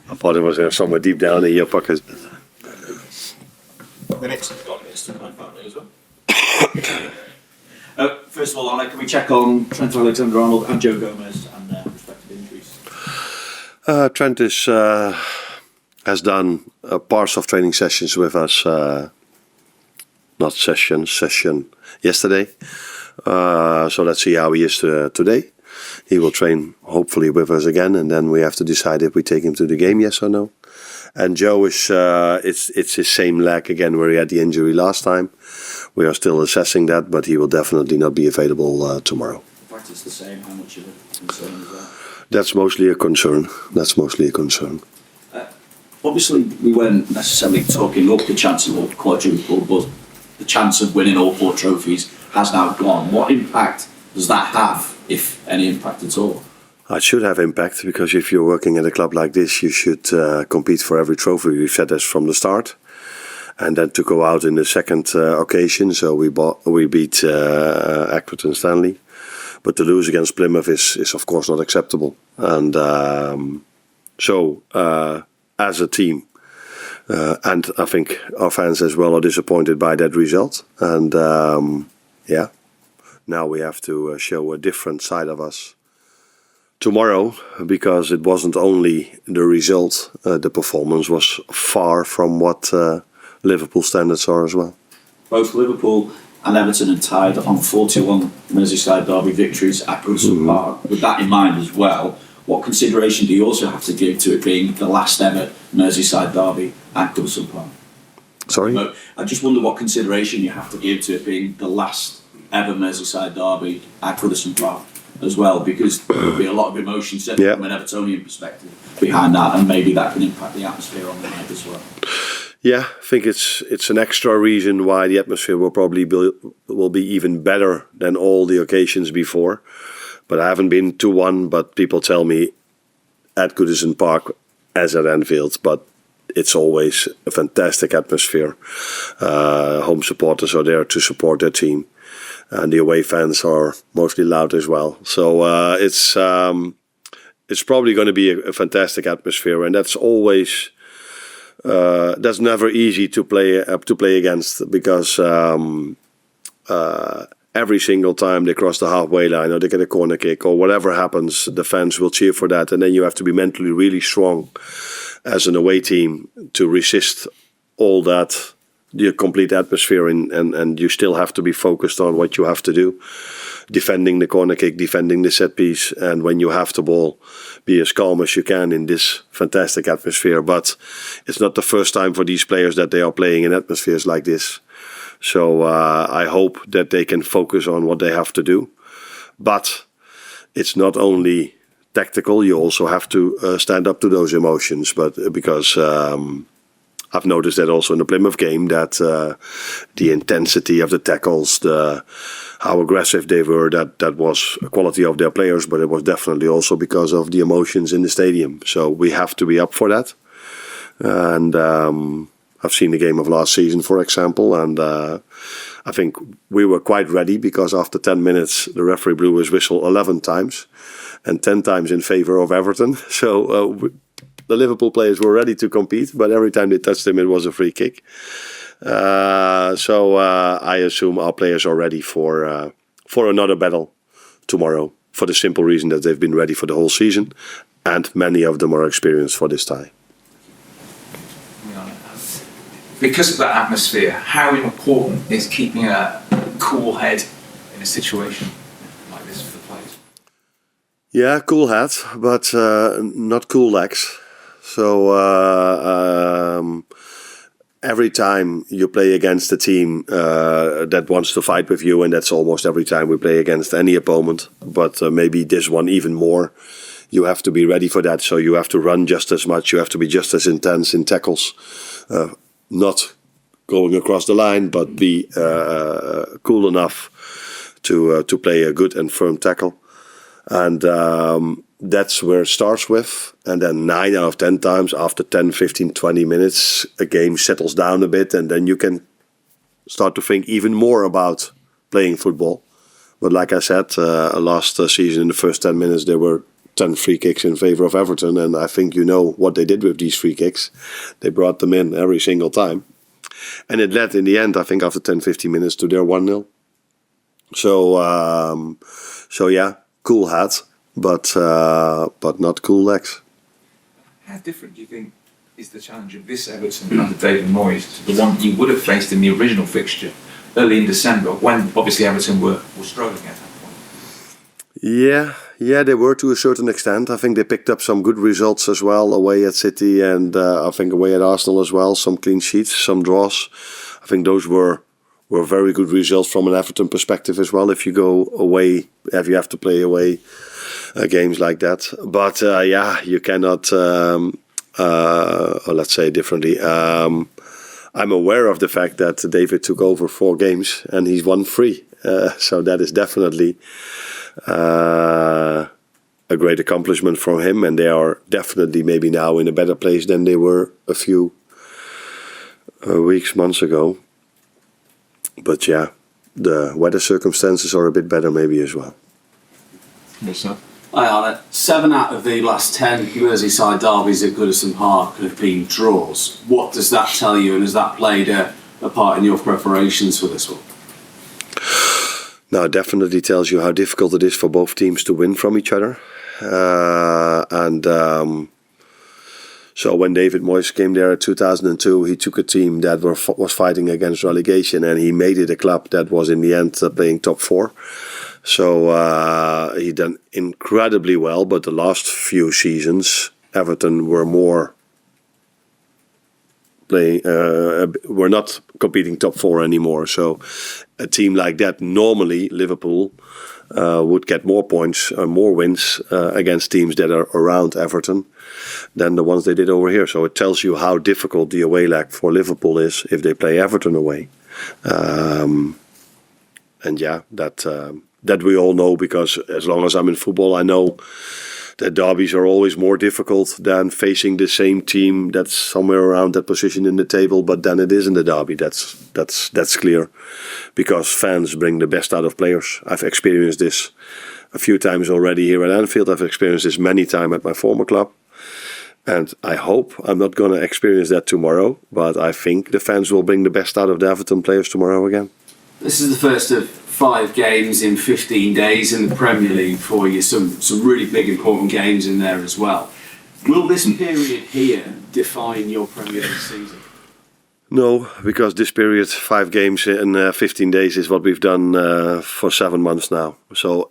I thought it was somewhere deep down in your pocket. Minutes. First of all, Arne, can we check on Trent Alexander-Arnold and Joe Gomez and their respective injuries? Trent has done parts of training sessions with us. Session yesterday. So let's see how he is today. He will train hopefully with us again, and then we have to decide if we take him to the game, yes or no. And Joe is it's his same leg again where he had the injury last time. We are still assessing that, but he will definitely not be available tomorrow. In fact, it's the same. How much of a concern is that? That's mostly a concern. Obviously, we weren't necessarily talking up the chance of a quadruple, but the chance of winning all 4 trophies has now gone. What impact does that have, if any impact at all? It should have impact, because if you're working at a club like this, you should compete for every trophy. We've said this from the start. And then to go out in the second occasion, so we beat Everton Stanley. But to lose against Plymouth is of course not acceptable. And as a team, and I think our fans as well are disappointed by that result. And now we have to show a different side of us tomorrow, because it wasn't only the result, the performance was far from what Liverpool standards are as well. Both Liverpool and Everton are tied on 41 Merseyside derby victories at Goodison Park. With that in mind as well, what consideration do you also have to give to it being the last ever Merseyside derby at Goodison Park? Sorry? I just wonder what consideration you have to give to it being the last ever Merseyside derby at Goodison Park as well, because there'll be a lot of emotion, certainly from an Evertonian perspective, behind that, and maybe that can impact the atmosphere on the night as well. Yeah, I think it's an extra reason why the atmosphere will probably will be even better than all the occasions before. But I haven't been to one, but people tell me at Goodison Park as at Anfield, but it's always a fantastic atmosphere. Home supporters are there to support their team, and the away fans are mostly loud as well. So it's probably going to be a fantastic atmosphere, and that's always that's never easy to play against, because every single time they cross the halfway line or they get a corner kick or whatever happens, the fans will cheer for that, and then you have to be mentally really strong as an away team to resist all that, the complete atmosphere, and you still have to be focused on what you have to do, defending the corner kick, defending the set piece, and when you have the ball, be as calm as you can in this fantastic atmosphere. But it's not the first time for these players that they are playing in atmospheres like this. So I hope that they can focus on what they have to do. But it's not only tactical, you also have to stand up to those emotions. But because I've noticed that also in the Plymouth game, that the intensity of the tackles, how aggressive they were, that was a quality of their players, but it was definitely also because of the emotions in the stadium. So we have to be up for that. And I've seen the game of last season, for example, and I think we were quite ready, because after 10 minutes the referee blew his whistle 11 times and 10 times in favor of Everton. So the Liverpool players were ready to compete, but every time they touched him it was a free kick. So I assume our players are ready for another battle tomorrow, for the simple reason that they've been ready for the whole season, and many of them are experienced for this tie. Because of that atmosphere, how important is keeping a cool head in a situation like this for the players? Yeah, cool head, but not cool legs. So every time you play against a team that wants to fight with you, and that's almost every time we play against any opponent, but maybe this one even more, you have to be ready for that. So you have to run just as much, you have to be just as intense in tackles. Not going across the line, but be cool enough to play a good and firm tackle. And that's where it starts with. And then 9 out of 10 times, after 10, 15, 20 minutes, a game settles down a bit, and then you can start to think even more about playing football. But like I said, last season in the first 10 minutes, they were 10 free kicks in favour of Everton, and I think you know what they did with these free kicks. They brought them in every single time. And it led in the end, I think, after 10-15 minutes to their 1-0. So yeah, cool hat, but not cool legs. How different do you think is the challenge of this Everton under David Moyes to the one you would have faced in the original fixture early in December, when obviously Everton were struggling at that point? Yeah, they were to a certain extent. I think they picked up some good results as well away at City, and I think away at Arsenal as well. Some clean sheets, some draws. I think those were very good results from an Everton perspective as well. If you go away, if you have to play away games like that. But you cannot. Or let's say differently. I'm aware of the fact that David took over 4 games and he's won 3. So that is definitely a great accomplishment from him, and they are definitely maybe now in a better place than they were a few months ago. But yeah, the weather circumstances are a bit better maybe as well. Yes, sir. Hi Arne. 7 out of the last 10 Merseyside derbies at Goodison Park have been draws. What does that tell you, and has that played a part in your preparations for this one? Now, it definitely tells you how difficult it is for both teams to win from each other. So when David Moyes came there in 2002, he took a team that was fighting against relegation, and he made it a club that was in the end playing top 4. So he done incredibly well, but the last few seasons, Everton were more playing, were not competing top 4 anymore. So a team like that, normally Liverpool would get more points or more wins against teams that are around Everton than the ones they did over here. So it tells you how difficult the away leg for Liverpool is if they play Everton away. And yeah, that we all know, because as long as I'm in football, I know that derbies are always more difficult than facing the same team that's somewhere around that position in the table, but then it isn't a derby. That's clear, because fans bring the best out of players. I've experienced this a few times already here at Anfield. I've experienced this many times at my former club. And I hope I'm not going to experience that tomorrow, but I think the fans will bring the best out of the Everton players tomorrow again. This is the first of 5 games in 15 days in the Premier League for you. Some really big, important games in there as well. Will this period here define your Premier League season? No, because this period, 5 games in 15 days, is what we've done for 7 months now. So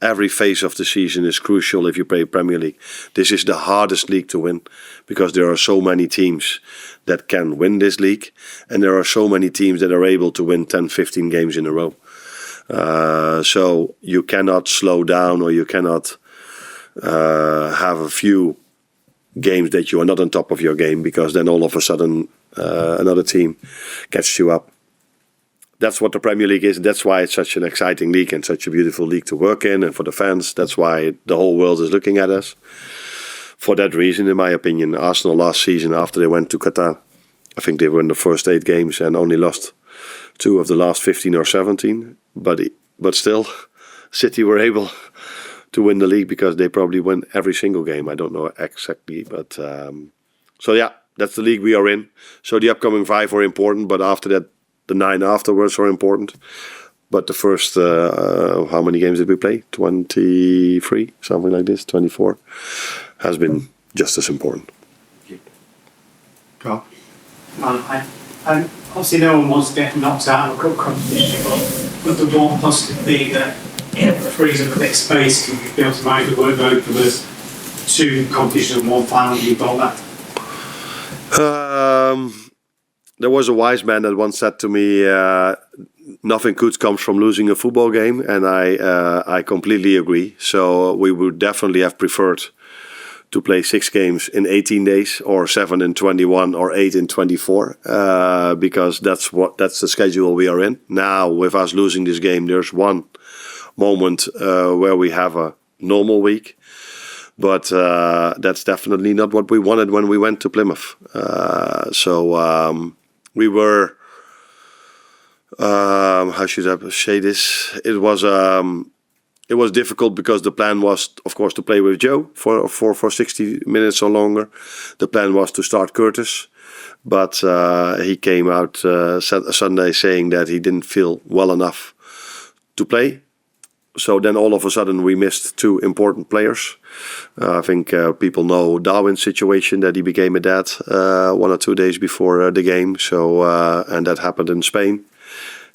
every phase of the season is crucial if you play Premier League. This is the hardest league to win, because there are so many teams that can win this league, and there are so many teams that are able to win 10-15 games in a row. So you cannot slow down, or you cannot have a few games that you are not on top of your game, because then all of a sudden another team catches you up. That's what the Premier League is. That's why it's such an exciting league and such a beautiful league to work in, and for the fans, that's why the whole world is looking at us. For that reason, in my opinion, Arsenal last season, after they went to Qatar, I think they won the first 8 games and only lost 2 of the last 15 or 17. But still, City were able to win the league because they probably win every single game. I don't know exactly, but so yeah, that's the league we are in. So the upcoming 5 are important, but after that, the 9 afterwards are important. But the first, how many games did we play? 23, something like this, 24, has been just as important. Carl? Obviously no one wants to get knocked out of a cup competition, but would the one positive be that it frees up a bit of space and you'll be able to manage the workload for those 2 competitions and 1 final? You've got that? There was a wise man that once said to me, nothing good comes from losing a football game, and I completely agree. So we would definitely have preferred to play 6 games in 18 days, or 7 in 21, or 8 in 24, because that's the schedule we are in. Now, with us losing this game, there's one moment where we have a normal week. But that's definitely not what we wanted when we went to Plymouth. We were, how should I say this? It it was difficult because the plan was, of course, to play with Joe for 60 minutes or longer. The plan was to start Curtis, but he came out Sunday saying that he didn't feel well enough to play. So then all of a sudden we missed 2 important players. I think people know Darwin's situation, that he became a dad 1 or 2 days before the game. So and that happened in Spain.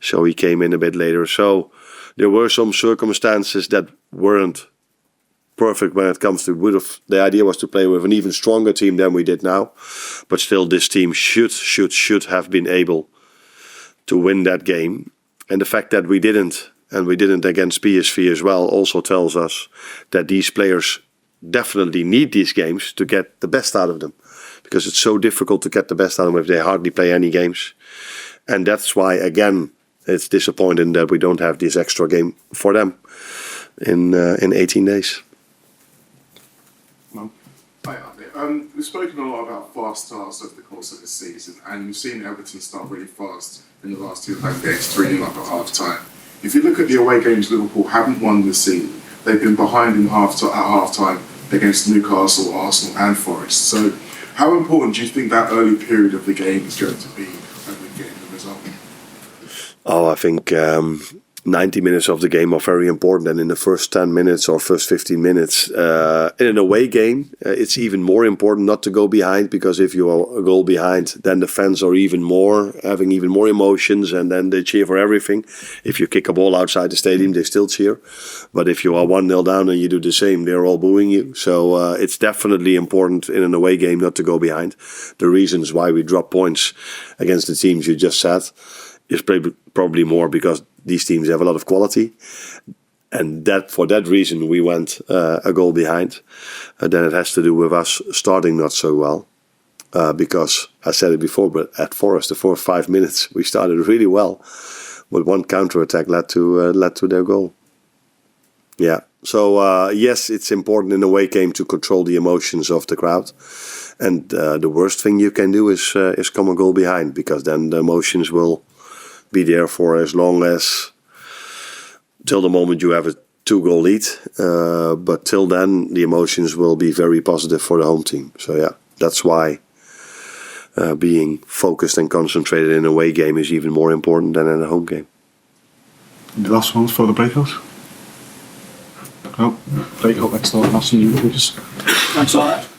So he came in a bit later. So there were some circumstances that weren't perfect when it comes to the idea was to play with an even stronger team than we did now. But still this team should have been able to win that game. And the fact that we didn't, and we didn't against PSV as well, also tells us that these players definitely need these games to get the best out of them. Because it's so difficult to get the best out of them if they hardly play any games. And that's why, again, it's disappointing that we don't have this extra game for them in 18 days. Well, hi, Arne. We've spoken a lot about fast starts over the course of the season, and we've seen Everton start really fast in the last 2 home games, 3-0 up at half-time. If you look at the away games Liverpool haven't won this season, they've been behind at half-time against Newcastle, Arsenal and Forest. So how important do you think that early period of the game is going to be when we get the result? Oh, I think 90 minutes of the game are very important, and in the first 10 minutes or first 15 minutes in an away game, it's even more important not to go behind, because if you are a goal behind, then the fans are having even more emotions, and then they cheer for everything. If you kick a ball outside the stadium, they still cheer. But if you are 1-0 down and you do the same, they're all booing you. So it's definitely important in an away game not to go behind. The reasons why we drop points against the teams you just said is probably more because these teams have a lot of quality, and that for that reason we went a goal behind. Then it has to do with us starting not so well, because I said it before, but at Forest, the first 5 minutes we started really well, but one counter-attack led to their goal. Yeah. So yes, it's important in a away game to control the emotions of the crowd, and the worst thing you can do is come a goal behind, because then the emotions will be there for as long as till the moment you have a 2-goal lead. But till then, the emotions will be very positive for the home team. So yeah, that's why being focused and concentrated in a away game is even more important than in a home game. The last ones for the breakouts? No, breakout next door. I'll see you. Thanks a lot.